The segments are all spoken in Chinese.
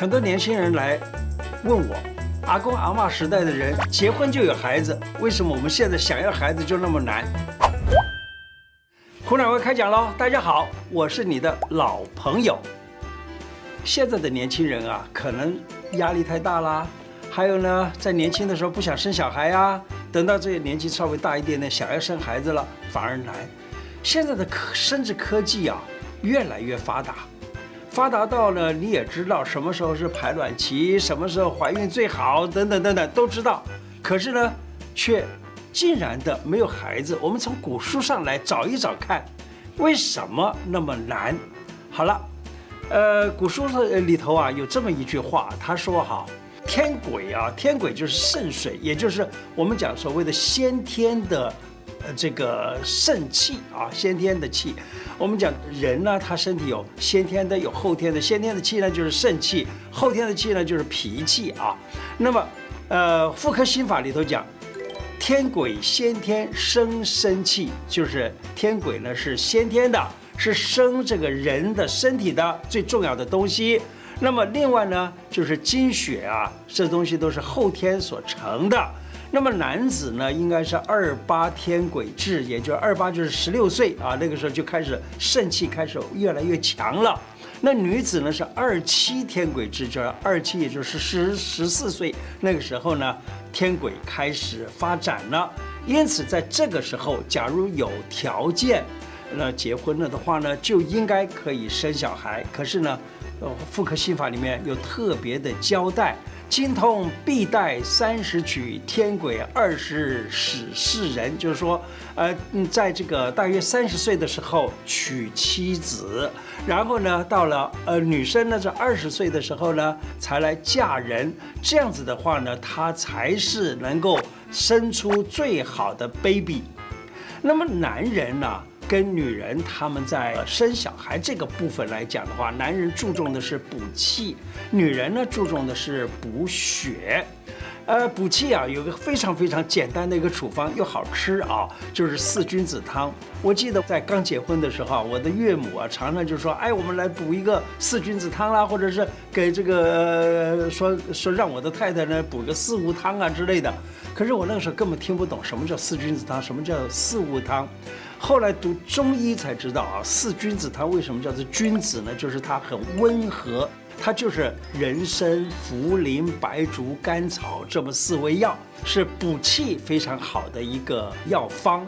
很多年轻人来问我，阿公阿嬷时代的人结婚就有孩子，为什么我们现在想要孩子就那么难？胡乃文开讲喽！大家好，我是你的老朋友。现在的年轻人啊，可能压力太大啦，还有呢，在年轻的时候不想生小孩啊，等到这个年纪稍微大一点点，想要生孩子了，反而难。现在的生殖科技啊，越来越发达。发达到呢，你也知道什么时候是排卵期，什么时候怀孕最好，等等等等都知道。可是呢，却竟然的没有孩子。我们从古书上来找一找看，为什么那么难？好了，古书里头啊有这么一句话，他说哈，天癸啊，天癸就是肾水，也就是我们讲所谓的先天的。这个肾气啊，先天的气，我们讲人呢，他身体有先天的，有后天的。先天的气呢就是肾气，后天的气呢就是脾气啊。那么，妇科心法里头讲，天癸先天生生气，就是天癸呢是先天的，是生这个人的身体的最重要的东西。那么另外呢，就是精血啊，这东西都是后天所成的。那么男子呢，应该是28天癸至，也就是28就是16岁啊，那个时候就开始肾气开始越来越强了。那女子呢是27天癸至，就是27，也就是14岁，那个时候呢，天癸开始发展了。因此在这个时候，假如有条件，那结婚了的话呢，就应该可以生小孩。可是呢，妇科心法里面有特别的交代。经痛必带30娶，天癸20始世人，就是说，在这个大约30岁的时候娶妻子，然后呢，到了女生呢这20岁的时候呢才来嫁人，这样子的话呢，她才是能够生出最好的 baby。那么男人呢？跟女人他们在生小孩这个部分来讲的话，男人注重的是补气，女人呢注重的是补血。补气啊，有个非常非常简单的一个处方，又好吃啊，就是4君子汤。我记得在刚结婚的时候，我的岳母啊，常常就说，哎，我们来补一个4君子汤啦，或者是给这个说让我的太太呢补个4物汤啊之类的。可是我那个时候根本听不懂什么叫4君子汤，什么叫4物汤。后来读中医才知道啊，4君子汤为什么叫做君子呢？就是它很温和，它就是人参、茯苓、白术、甘草这么4味药，是补气非常好的一个药方。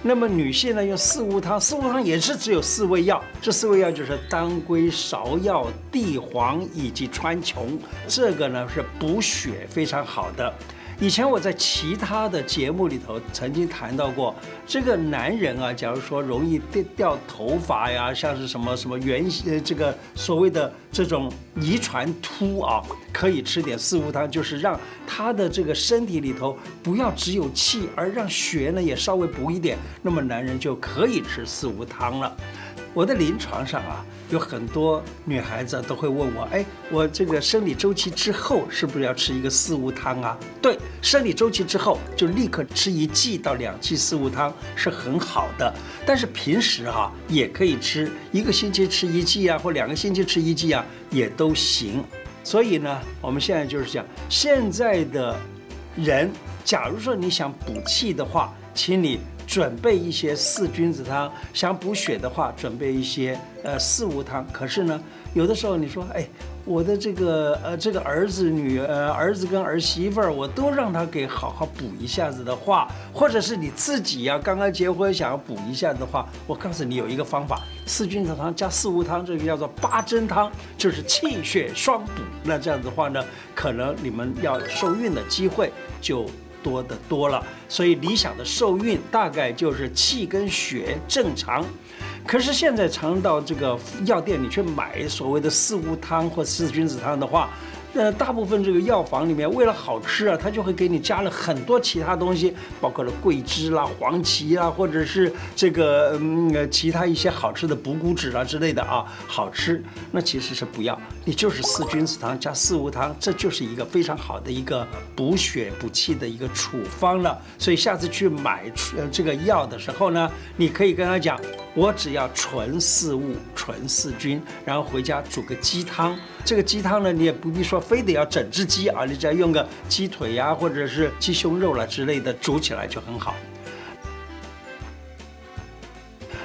那么女性呢用4物汤，4物汤也是只有4味药，这4味药就是当归、芍药、地黄以及川穹，这个呢是补血非常好的。以前我在其他的节目里头曾经谈到过，这个男人啊，假如说容易掉头发呀，像是什么这个所谓的这种遗传秃啊，可以吃点4物汤，就是让他的这个身体里头不要只有气，而让血呢也稍微补一点，那么男人就可以吃4物汤了。我的临床上啊，有很多女孩子都会问我，哎，我这个生理周期之后是不是要吃一个4物汤啊？对，生理周期之后就立刻吃1剂到2剂4物汤是很好的，但是平时啊也可以吃，1个星期吃1剂啊，或2个星期吃1剂啊，也都行。所以呢，我们现在就是讲，现在的人，假如说你想补气的话，请你准备一些4君子汤，想补血的话，准备一些4物汤。可是呢，有的时候你说，哎，我的这个儿子跟儿媳妇儿，我都让他给好好补一下子的话，或者是你自己呀刚刚结婚想要补一下的话，我告诉你有一个方法，4君子汤加4物汤，这个叫做8珍汤，就是气血双补。那这样子的话呢，可能你们要受孕的机会就多得多了，所以理想的受孕大概就是气跟血正常。可是现在常到这个药店里去买所谓的4物汤或4君子汤的话，大部分这个药房里面为了好吃啊，它就会给你加了很多其他东西，包括了桂枝啦、黄芪啦，或者是这个其他一些好吃的补骨脂啦之类的啊，好吃。那其实是不要，你就是4君子汤加4物汤，这就是一个非常好的一个补血补气的一个处方了。所以下次去买这个药的时候呢，你可以跟他讲，我只要纯4物、纯4君，然后回家煮个鸡汤。这个鸡汤呢，你也不必说非得要整只鸡啊，你只要用个鸡腿呀，或者是鸡胸肉啦之类的煮起来就很好。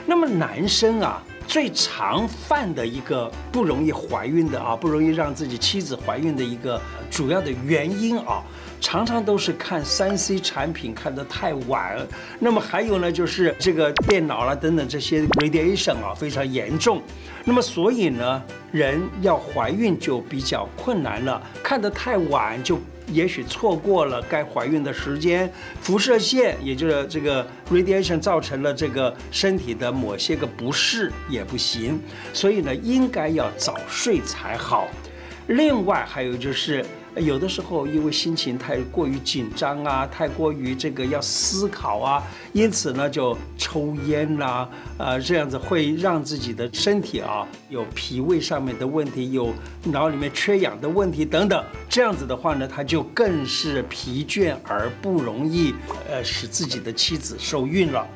那么男生啊，最常犯的一个不容易怀孕的啊，不容易让自己妻子怀孕的一个主要的原因啊，常常都是看3C 产品看得太晚。那么还有呢，就是这个电脑啦等等这些 radiation 啊非常严重。那么所以呢，人要怀孕就比较困难了，看得太晚就也许错过了该怀孕的时间，辐射线也就是这个 radiation 造成了这个身体的某些个不适也不行，所以呢，应该要早睡才好。另外还有就是，有的时候因为心情太过于紧张啊，太过于这个要思考啊，因此呢就抽烟啦，这样子会让自己的身体啊有脾胃上面的问题，有脑里面缺氧的问题等等。这样子的话呢，他就更是疲倦而不容易使自己的妻子受孕了。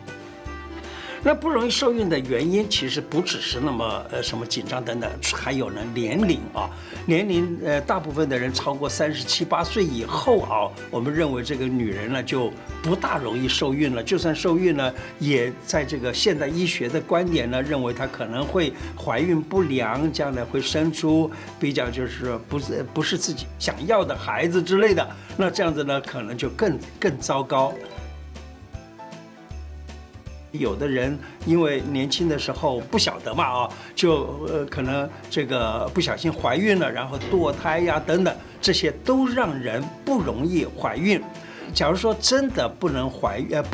那不容易受孕的原因，其实不只是那么什么紧张等等，还有呢年龄啊，年龄大部分的人超过37、8岁以后啊，我们认为这个女人呢就不大容易受孕了，就算受孕呢，也在这个现代医学的观点呢，认为她可能会怀孕不良，将来会生出比较就是不是自己想要的孩子之类的，那这样子呢，可能就更糟糕。有的人因为年轻的时候不晓得嘛啊，就可能这个不小心怀孕了，然后堕胎呀等等，这些都让人不容易怀孕。假如说真的不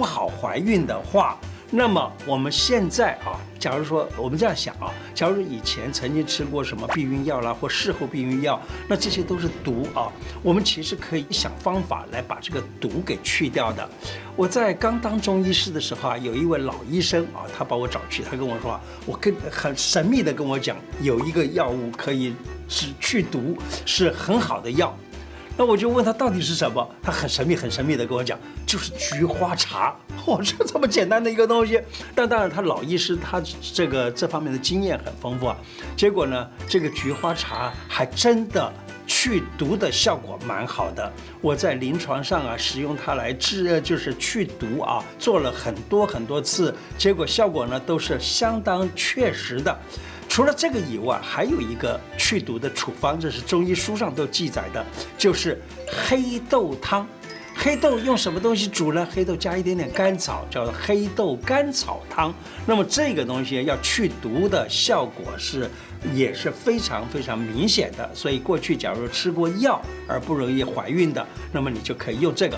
好怀孕的话，那么我们现在啊，假如说我们这样想啊，假如以前曾经吃过什么避孕药啦，或事后避孕药，那这些都是毒啊。我们其实可以想方法来把这个毒给去掉的。我在刚当中医师的时候啊，有一位老医生啊，他把我找去，他跟我说，很神秘的跟我讲，有一个药物可以是去毒，是很好的药。那我就问他到底是什么，他很神秘的跟我讲，就是菊花茶。我说这么简单的一个东西，但当然他老医师他这方面的经验很丰富啊。结果呢，这个菊花茶还真的去毒的效果蛮好的。我在临床上啊使用它来就是去毒啊，做了很多次，结果效果呢都是相当确实的。除了这个以外，还有一个去毒的处方，这是中医书上都记载的，就是黑豆汤。黑豆用什么东西煮呢？黑豆加一点点甘草，叫做黑豆甘草汤。那么这个东西要去毒的效果也是非常明显的。所以过去假如吃过药而不容易怀孕的，那么你就可以用这个。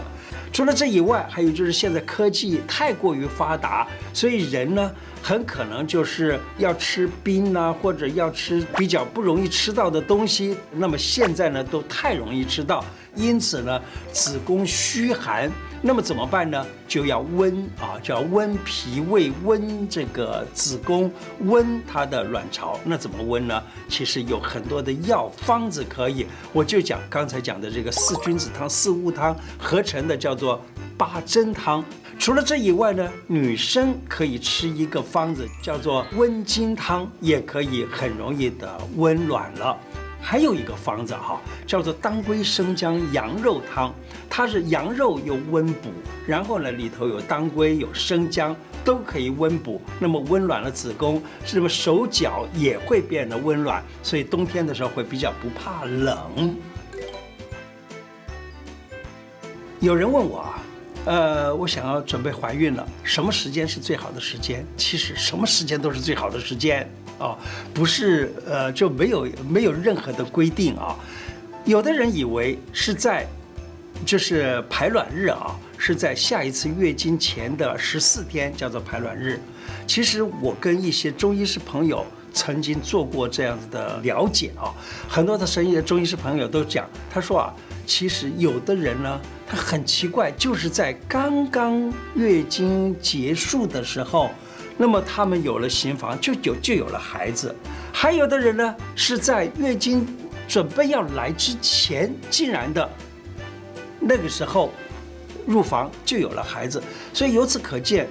除了这以外，还有就是现在科技太过于发达，所以人呢很可能就是要吃冰啊，或者要吃比较不容易吃到的东西，那么现在呢都太容易吃到，因此呢子宫虚寒，那么怎么办呢？就要温啊，就要温脾胃，温这个子宫，温它的卵巢。那怎么温呢？其实有很多的药方子可以，我就讲刚才讲的这个4君子汤、4物汤合成的叫做8珍汤。除了这以外呢，女生可以吃一个方子叫做温经汤，也可以很容易的温卵了。还有一个方子哈，叫做当归生姜羊肉汤，它是羊肉有温补，然后呢里头有当归有生姜，都可以温补，那么温暖了子宫，那么手脚也会变得温暖，所以冬天的时候会比较不怕冷。有人问我啊，我想要准备怀孕了，什么时间是最好的时间？其实什么时间都是最好的时间啊，不是就没有任何的规定啊。有的人以为是在就是排卵日啊，是在下一次月经前的14天叫做排卵日。其实我跟一些中医师朋友曾经做过这样子的了解啊，很多的中医师朋友都讲，他说啊，其实有的人呢，他很奇怪，就是在刚刚月经结束的时候，那么他们有了行房，就有了孩子。还有的人呢，是在月经准备要来之前，竟然的那个时候入房就有了孩子。所以由此可见，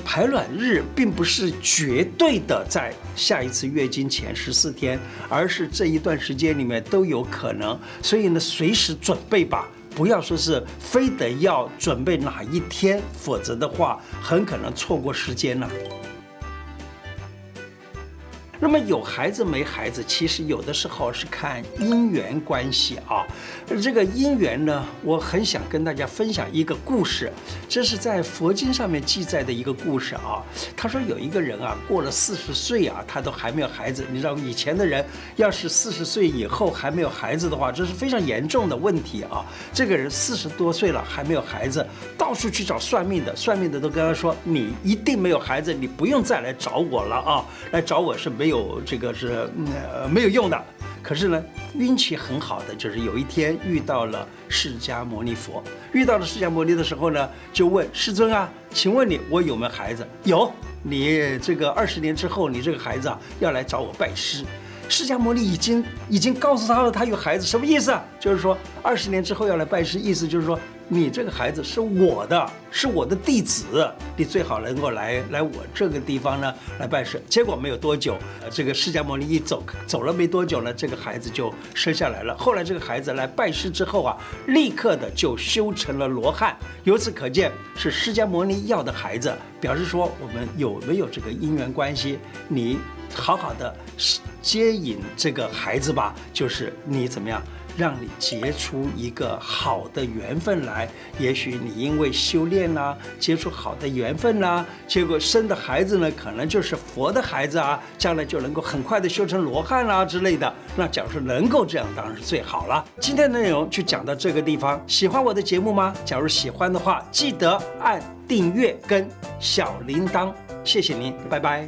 排卵日并不是绝对的在下一次月经前14天，而是这一段时间里面都有可能，所以呢，随时准备吧，不要说是非得要准备哪一天，否则的话很可能错过时间了。那么有孩子没孩子，其实有的时候是看姻缘关系啊。这个姻缘呢，我很想跟大家分享一个故事，这是在佛经上面记载的一个故事啊。他说有一个人啊，过了40岁啊，他都还没有孩子。你知道以前的人要是40岁以后还没有孩子的话，这是非常严重的问题啊。这个人40多岁了还没有孩子，到处去找算命的，算命的都跟他说，你一定没有孩子，你不用再来找我了啊，来找我是没有这个是没有用的。可是呢，运气很好的就是有一天遇到了释迦牟尼佛。遇到了释迦牟尼的时候呢，就问世尊啊，请问你我有没有孩子？有，你这个20年之后，你这个孩子啊要来找我拜师。释迦牟尼已经告诉他了，他有孩子，什么意思啊？就是说20年之后要来拜师，意思就是说你这个孩子是我的，是我的弟子，你最好能够来我这个地方呢来拜师。结果没有多久，这个释迦牟尼一走了没多久呢，这个孩子就生下来了。后来这个孩子来拜师之后啊，立刻的就修成了罗汉。由此可见，是释迦牟尼要的孩子，表示说我们有没有这个姻缘关系，你好好的接引这个孩子吧，就是你怎么样让你结出一个好的缘分来。也许你因为修炼啦，结出好的缘分啦，结果生的孩子呢，可能就是佛的孩子啊，将来就能够很快的修成罗汉啦之类的。那假如说能够这样，当然是最好了。今天的内容就讲到这个地方。喜欢我的节目吗？假如喜欢的话，记得按订阅跟小铃铛。谢谢您，拜拜。